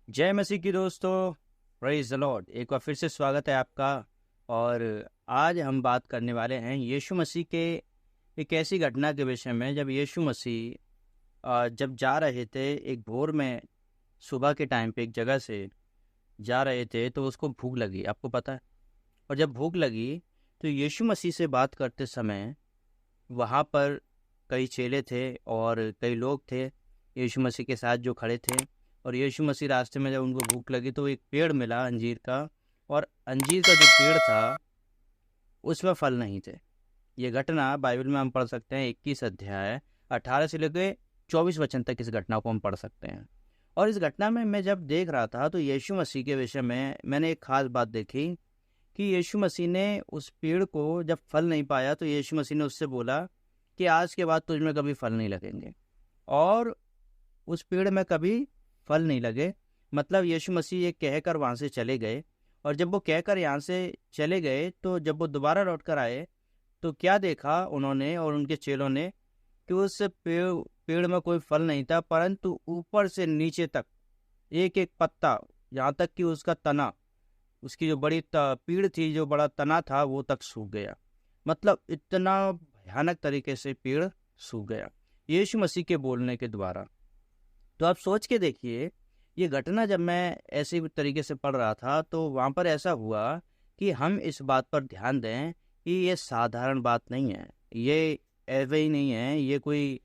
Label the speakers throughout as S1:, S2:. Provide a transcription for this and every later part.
S1: जय मसीह की दोस्तों। Praise the Lord. एक बार फिर से स्वागत है आपका। और आज हम बात करने वाले हैं यीशु मसीह के एक ऐसी घटना के विषय में जब यीशु मसीह जब जा रहे थे एक भोर में, सुबह के टाइम पे एक जगह से जा रहे थे तो उसको भूख लगी, आपको पता है। और जब भूख लगी तो यीशु मसीह से बात करते समय वहाँ पर कई चेले थे और कई लोग थे यीशु मसीह के साथ जो खड़े थे। और यीशु मसीह रास्ते में जब उनको भूख लगी तो एक पेड़ मिला अंजीर का, और अंजीर का जो पेड़ था उसमें फल नहीं थे। ये घटना बाइबल में हम पढ़ सकते हैं, 21 अध्याय 18 से लेकर 24 वचन तक इस घटना को हम पढ़ सकते हैं। और इस घटना में मैं जब देख रहा था तो यीशु मसीह के विषय में मैंने एक खास बात देखी कि यीशु मसीह ने उस पेड़ को जब फल नहीं पाया तो यीशु मसीह ने उससे बोला कि आज के बाद तुझ में कभी फल नहीं लगेंगे। और उस पेड़ में कभी फल नहीं लगे। मतलब यीशु मसीह ये कहकर वहाँ से चले गए। और जब वो कहकर यहाँ से चले गए तो जब वो दोबारा लौट कर आए तो क्या देखा उन्होंने और उनके चेलों ने कि उस पेड़ में कोई फल नहीं था, परंतु ऊपर से नीचे तक एक एक पत्ता, यहाँ तक कि उसका तना, उसकी जो बड़ी पीड़ थी, जो बड़ा तना था, वो तक सूख गया। मतलब इतना भयानक तरीके से पेड़ सूख गया यीशु मसीह के बोलने के द्वारा। तो आप सोच के देखिए, ये घटना जब मैं ऐसे तरीके से पढ़ रहा था तो वहाँ पर ऐसा हुआ कि हम इस बात पर ध्यान दें कि ये साधारण बात नहीं है, ये ऐसे ही नहीं है, ये कोई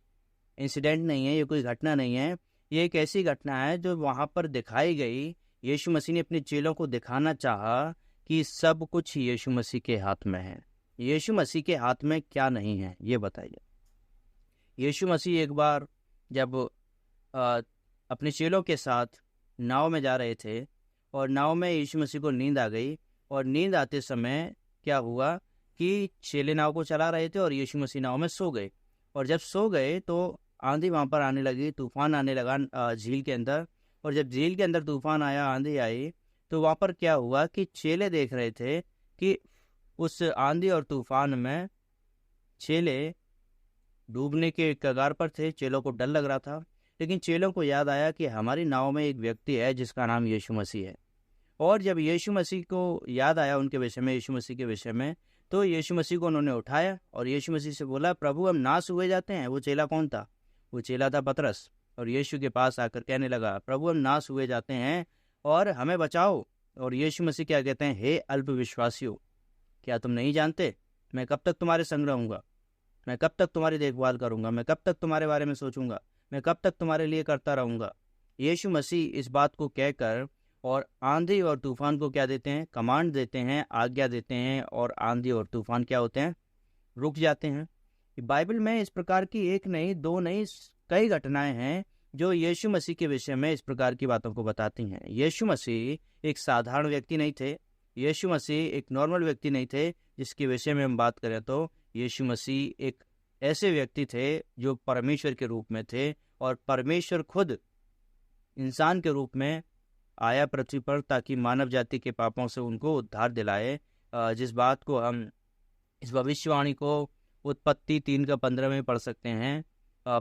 S1: इंसिडेंट नहीं है, ये कोई घटना नहीं है। ये एक ऐसी घटना है जो वहाँ पर दिखाई गई। यीशु मसीह ने अपने चेलों को दिखाना चाहा कि सब कुछ यीशु मसीह के हाथ में है। यीशु मसीह के हाथ में क्या नहीं है, ये बताइए। यीशु मसीह एक बार जब अ, अपने चेलों के साथ नाव में जा रहे थे और नाव में यीशु मसीह को नींद आ गई। और नींद आते समय क्या हुआ कि चेले नाव को चला रहे थे और यीशु मसीह नाव में सो गए। और जब सो गए तो आंधी वहाँ पर आने लगी, तूफान आने लगा झील के अंदर। और जब झील के अंदर तूफान आया, आंधी आई, तो वहाँ पर क्या हुआ कि चेले देख रहे थे कि उस आंधी और तूफान में चेले डूबने के कगार पर थे। चेलों को डर लग रहा था, लेकिन चेलों को याद आया कि हमारी नाव में एक व्यक्ति है जिसका नाम यीशु मसीह है। और जब यीशु मसीह को याद आया उनके विषय में, यीशु मसीह के विषय में, तो यीशु मसीह को उन्होंने उठाया और यीशु मसीह से बोला, प्रभु हम नाश हुए जाते हैं। वो चेला कौन था? वो चेला था पतरस। और यीशु के पास आकर कहने लगा, प्रभु हम नाश हुए जाते हैं और हमें बचाओ। और यीशु मसीह क्या कहते हैं? हे अल्पविश्वासियों, क्या तुम नहीं जानते मैं कब तक तुम्हारे संग रहूंगा? मैं कब तक तुम्हारी देखभाल करूंगा? मैं कब तक तुम्हारे बारे में सोचूंगा? मैं कब तक तुम्हारे लिए करता रहूंगा? यीशु मसीह इस बात को कहकर और आंधी और तूफान को क्या देते हैं? कमांड देते हैं, आज्ञा देते हैं। और आंधी और तूफान क्या होते हैं? रुक जाते हैं। बाइबल में इस प्रकार की एक नहीं, दो नहीं, कई घटनाएं हैं जो यीशु मसीह के विषय में इस प्रकार की बातों को बताती हैं। यीशु मसीह एक साधारण व्यक्ति नहीं थे। यीशु मसीह एक नॉर्मल व्यक्ति नहीं थे जिसके विषय में हम बात करें तो यीशु मसीह एक ऐसे व्यक्ति थे जो परमेश्वर के रूप में थे। और परमेश्वर खुद इंसान के रूप में आया पृथ्वी पर ताकि मानव जाति के पापों से उनको उद्धार दिलाए। जिस बात को हम इस भविष्यवाणी को उत्पत्ति 3:15 में पढ़ सकते हैं।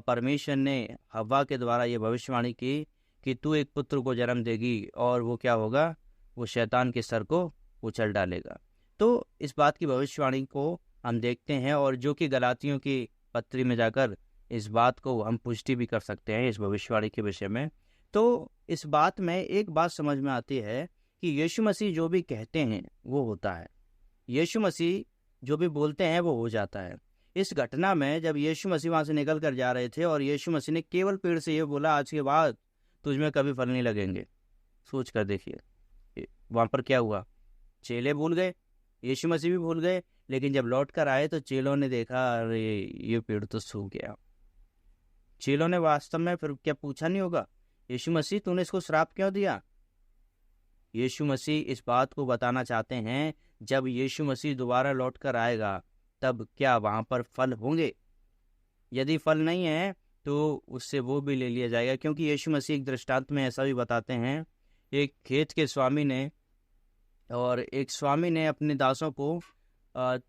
S1: परमेश्वर ने हव्वा के द्वारा ये भविष्यवाणी की कि तू एक पुत्र को जन्म देगी और वो क्या होगा? वो शैतान के सर को उछल डालेगा। तो इस बात की भविष्यवाणी को हम देखते हैं, और जो कि गलातियों की पत्री में जाकर इस बात को हम पुष्टि भी कर सकते हैं इस भविष्यवाणी के विषय में। तो इस बात में एक बात समझ में आती है कि यीशु मसीह जो भी कहते हैं वो होता है। यीशु मसीह जो भी बोलते हैं वो हो जाता है। इस घटना में जब यीशु मसीह वहाँ से निकल कर जा रहे थे और यीशु मसीह ने केवल पेड़ से ये बोला, आज के बाद तुझमें कभी फल नहीं लगेंगे। सोच कर देखिए वहाँ पर क्या हुआ। चेले भूल गए, यीशु मसीह भी भूल गए, लेकिन जब लौट कर आए तो चेलों ने देखा, अरे ये पेड़ तो सूख गया। चेलों ने वास्तव में फिर क्या पूछा नहीं होगा, यीशु मसीह तूने इसको श्राप क्यों दिया? यीशु मसीह इस बात को बताना चाहते हैं, जब यीशु मसीह दोबारा लौट कर आएगा तब क्या वहाँ पर फल होंगे? यदि फल नहीं है तो उससे वो भी ले लिया जाएगा। क्योंकि यीशु मसीह एक दृष्टांत में ऐसा भी बताते हैं, एक खेत के स्वामी ने और एक स्वामी ने अपने दासों को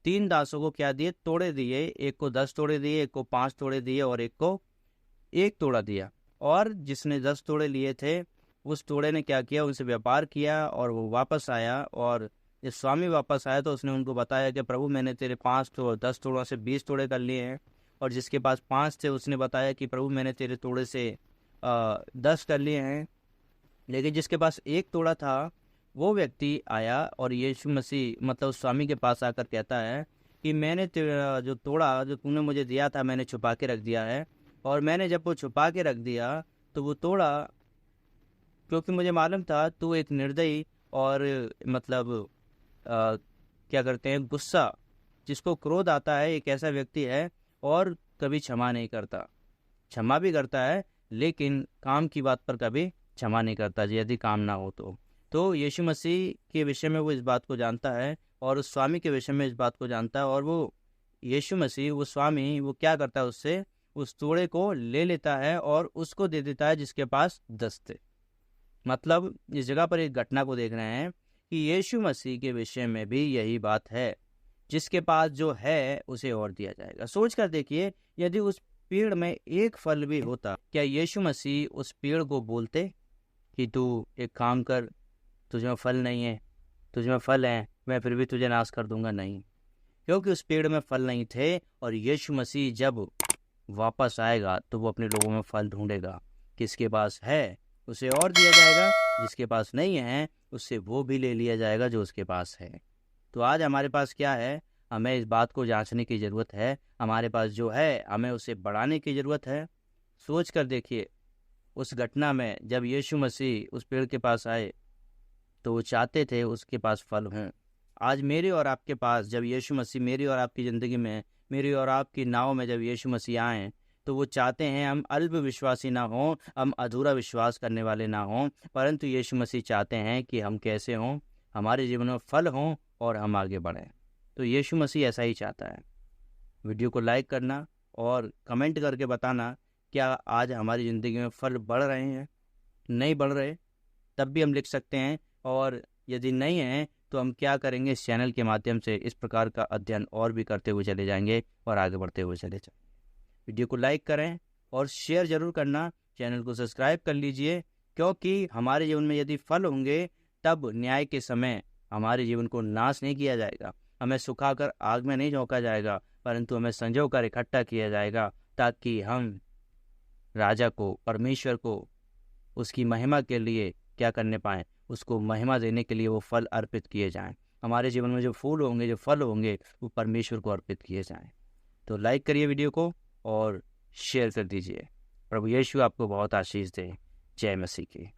S1: 3 दासों को क्या दिए? तोड़े दिए। एक को 10 तोड़े दिए, एक को 5 तोड़े दिए और एक को 1 तोड़ा दिया। और जिसने 10 तोड़े लिए थे उस तोड़े ने क्या किया, उनसे व्यापार किया और वो वापस आया। और जब स्वामी वापस आया तो उसने उनको बताया कि प्रभु मैंने तेरे 5 तो 10 तोड़ों से 20 तोड़े कर लिए हैं। और जिसके पास 5 थे उसने बताया कि प्रभु मैंने तेरे तोड़े से 10 कर लिए हैं। लेकिन जिसके पास 1 तोड़ा था वो व्यक्ति आया और यीशु मसीह मतलब उस स्वामी के पास आकर कहता है कि मैंने तेरा जो तोड़ा जो तूने मुझे दिया था मैंने छुपा के रख दिया है। और मैंने जब वो छुपा के रख दिया तो वो तोड़ा, क्योंकि मुझे मालूम था तू एक निर्दयी और मतलब क्या करते हैं गुस्सा, जिसको क्रोध आता है, एक ऐसा व्यक्ति है और कभी क्षमा नहीं करता। क्षमा भी करता है लेकिन काम की बात पर कभी क्षमा नहीं करता यदि काम ना हो तो यीशु मसीह के विषय में वो इस बात को जानता है और उस स्वामी के विषय में इस बात को जानता है। और वो यीशु मसीह वो स्वामी वो क्या करता है, उससे उस तोड़े को ले लेता है और उसको दे देता है जिसके पास 10 थे। मतलब इस जगह पर एक घटना को देख रहे हैं कि यीशु मसीह के विषय में भी यही बात है, जिसके पास जो है उसे और दिया जाएगा। सोच कर देखिए, यदि उस पेड़ में एक फल भी होता, क्या यीशु मसीह उस पेड़ को बोलते कि तू एक काम कर, तुझे में फल नहीं है, तुझे में फल है, मैं फिर भी तुझे नाश कर दूंगा? नहीं, क्योंकि उस पेड़ में फल नहीं थे। और यीशु मसीह जब वापस आएगा तो वो अपने लोगों में फल ढूंढेगा। किसके पास है उसे और दिया जाएगा, जिसके पास नहीं है उससे वो भी ले लिया जाएगा जो उसके पास है। तो आज हमारे पास क्या है, हमें इस बात को जांचने की ज़रूरत है। हमारे पास जो है हमें उसे बढ़ाने की ज़रूरत है। सोच कर देखिए, उस घटना में जब यीशु मसीह उस पेड़ के पास आए तो वो चाहते थे उसके पास फल हों। आज मेरे और आपके पास जब यीशु मसीह मेरी और आपकी ज़िंदगी में, मेरी और आपकी नाव में जब यीशु मसीह आए तो वो चाहते हैं हम अल्प विश्वासी ना हों, हम अधूरा विश्वास करने वाले ना हों, परंतु यीशु मसीह चाहते हैं कि हम कैसे हों, हमारे जीवन में फल हों और हम आगे बढ़ें। तो यीशु मसीह ऐसा ही चाहता है। वीडियो को लाइक करना और कमेंट करके बताना क्या आज हमारी ज़िंदगी में फल बढ़ रहे हैं, नहीं बढ़ रहे, तब भी हम लिख सकते हैं। और यदि नहीं है तो हम क्या करेंगे, इस चैनल के माध्यम से इस प्रकार का अध्ययन और भी करते हुए चले जाएंगे और आगे बढ़ते हुए चले जाएंगे। वीडियो को लाइक करें और शेयर जरूर करना, चैनल को सब्सक्राइब कर लीजिए, क्योंकि हमारे जीवन में यदि फल होंगे तब न्याय के समय हमारे जीवन को नाश नहीं किया जाएगा, हमें सुखाकर आग में नहीं झोंका जाएगा, परंतु हमें संजो कर इकट्ठा किया जाएगा, ताकि हम राजा को, परमेश्वर को उसकी महिमा के लिए क्या करने पाएँ, उसको महिमा देने के लिए वो फल अर्पित किए जाएं। हमारे जीवन में जो फूल होंगे, जो फल होंगे, वो परमेश्वर को अर्पित किए जाएं। तो लाइक करिए वीडियो को और शेयर कर दीजिए। प्रभु यीशु आपको बहुत आशीष दे। जय मसीह की।